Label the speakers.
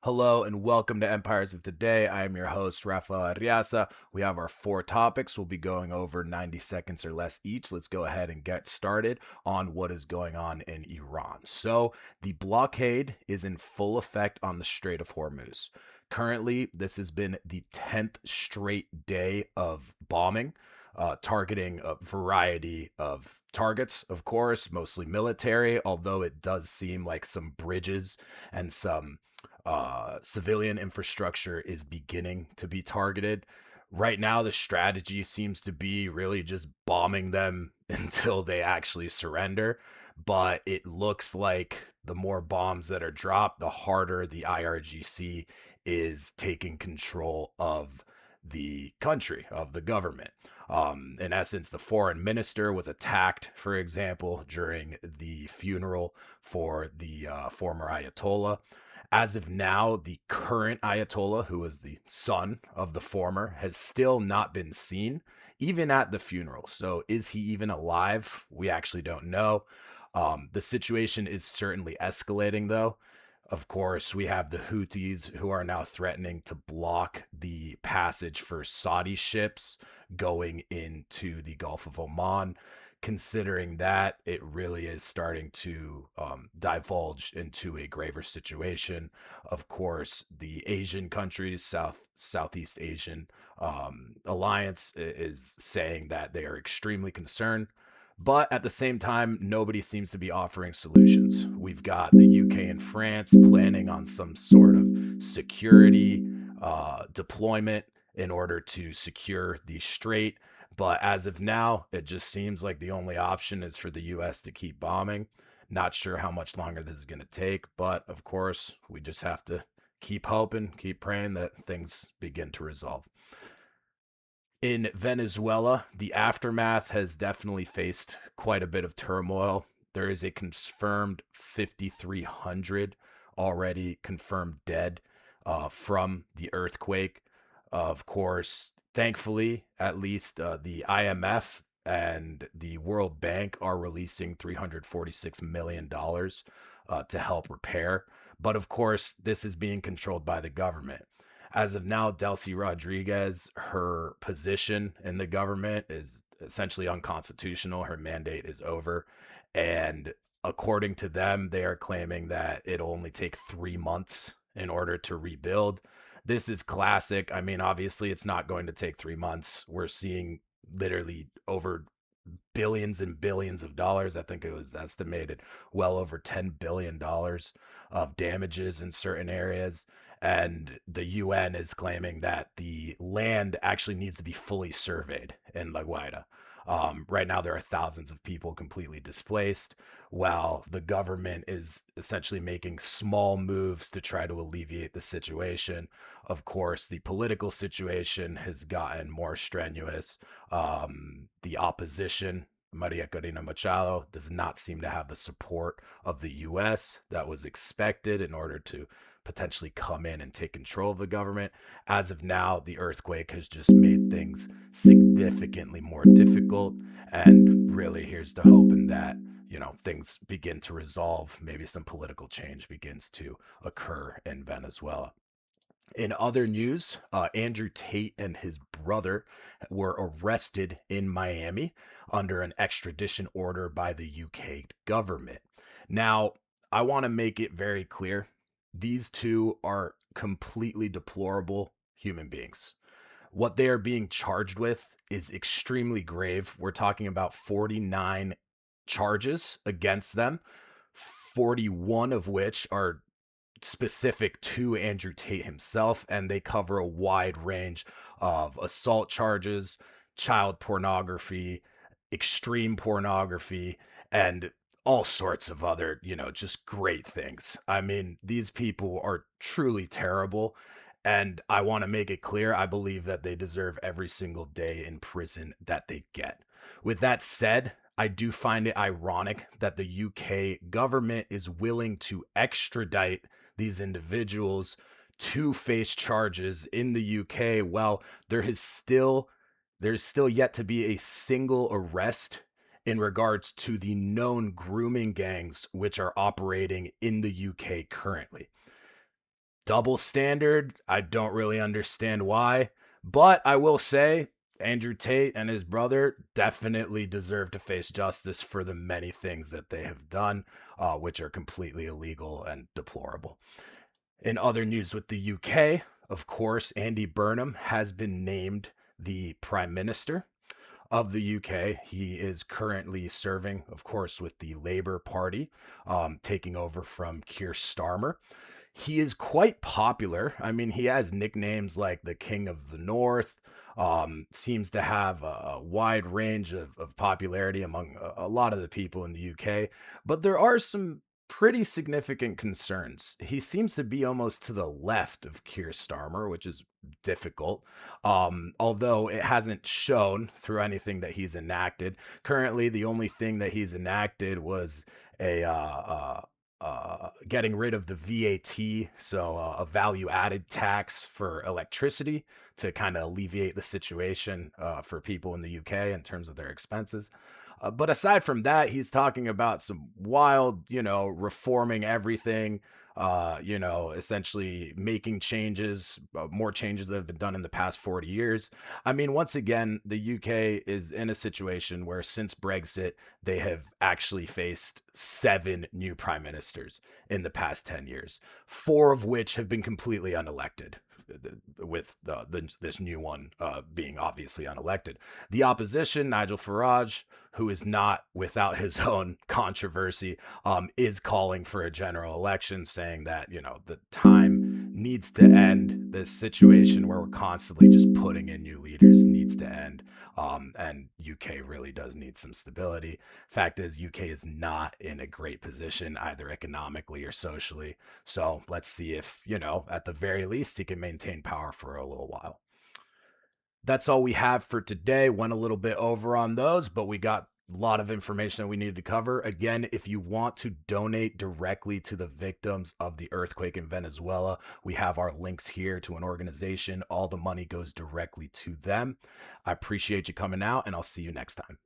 Speaker 1: Hello and welcome to Empires of Today. I am your host, Rafa Arriaza. We have our four topics. We'll be going over 90 seconds or less each. Let's go ahead and get started on what is going on in Iran. So, the blockade is in full effect on the Strait of Hormuz. Currently, this has been the 10th straight day of bombing, targeting a variety of targets, of course, mostly military, although it does seem like some bridges and some civilian infrastructure is beginning to be targeted. Right now, the strategy seems to be really just bombing them until they actually surrender. But it looks like the more bombs that are dropped, the harder the IRGC is taking control of the country, of the government. In essence, the foreign minister was attacked, for example, during the funeral for the former Ayatollah. As of now, the current Ayatollah, who was the son of the former, has still not been seen, even at the funeral. So, is he even alive? We actually don't know. The situation is certainly escalating, though. Of course, we have the Houthis who are now threatening to block the passage for Saudi ships going into the Gulf of Oman. Considering that, it really is starting to divulge into a graver situation. Of course, the Asian countries, Southeast Asian alliance, is saying that they are extremely concerned. But at the same time, nobody seems to be offering solutions. We've got the UK and France planning on some sort of security deployment in order to secure the strait. But as of now, it just seems like the only option is for the US to keep bombing. Not sure how much longer this is going to take, but of course, we just have to keep hoping, keep praying that things begin to resolve. In Venezuela, the aftermath has definitely faced quite a bit of turmoil. There is a confirmed 5,300 already confirmed dead from the earthquake. Of course, thankfully, at least the IMF and the World Bank are releasing $346 million to help repair. But of course, this is being controlled by the government. As of now, Delcy Rodriguez, her position in the government is essentially unconstitutional. Her mandate is over. And according to them, they are claiming that it'll only take 3 months in order to rebuild. This is classic. I mean, obviously, it's not going to take 3 months. We're seeing literally over billions and billions of dollars. I think it was estimated well over $10 billion of damages in certain areas. And the UN is claiming that the land actually needs to be fully surveyed in La Guaira. Right now, there are thousands of people completely displaced, while the government is essentially making small moves to try to alleviate the situation. Of course, the political situation has gotten more strenuous. The opposition, Maria Corina Machado, does not seem to have the support of the US that was expected in order to potentially come in and take control of the government. As of now, the earthquake has just made things significantly more difficult. And really, here's to hoping that, things begin to resolve. Maybe some political change begins to occur in Venezuela. In other news, Andrew Tate and his brother were arrested in Miami under an extradition order by the UK government. Now, I want to make it very clear these two are completely deplorable human beings. What they are being charged with is extremely grave. We're talking about 49 charges against them, 41 of which are specific to Andrew Tate himself, and they cover a wide range of assault charges, child pornography, extreme pornography, and all sorts of other, just great things. I mean, these people are truly terrible. And I want to make it clear, I believe that they deserve every single day in prison that they get. With that said, I do find it ironic that the UK government is willing to extradite these individuals to face charges in the UK. Well, there's still yet to be a single arrest in regards to the known grooming gangs which are operating in the UK currently. Double standard. I don't really understand why, but I will say Andrew Tate and his brother definitely deserve to face justice for the many things that they have done, which are completely illegal and deplorable. In other news with the UK, of course, Andy Burnham has been named the Prime Minister of the UK. He is currently serving, of course, with the Labour Party, taking over from Keir Starmer. He is quite popular. I mean, he has nicknames like the King of the North. Seems to have a wide range of popularity among a lot of the people in the UK. But there are some pretty significant concerns. He seems to be almost to the left of Keir Starmer, which is difficult. Although it hasn't shown through anything that he's enacted. Currently, the only thing that he's enacted was a getting rid of the VAT, so a value added tax for electricity to kind of alleviate the situation for people in the UK in terms of their expenses. But aside from that, he's talking about some wild, reforming everything, essentially making changes, more changes that have been done in the past 40 years. I mean, once again, the UK is in a situation where since Brexit, they have actually faced 7 new prime ministers in the past 10 years, 4 of which have been completely unelected. With this new one being obviously unelected, the opposition, Nigel Farage, who is not without his own controversy, is calling for a general election, saying that the time needs to end. This situation where we're constantly just putting in new leaders needs to end, and UK really does need some stability. Fact is, UK is not in a great position either economically or socially. So let's see if at the very least, he can maintain power for a little while. That's all we have for today. Went a little bit over on those, but we got a lot of information that we needed to cover. Again, if you want to donate directly to the victims of the earthquake in Venezuela, we have our links here to an organization. All the money goes directly to them. I appreciate you coming out, and I'll see you next time.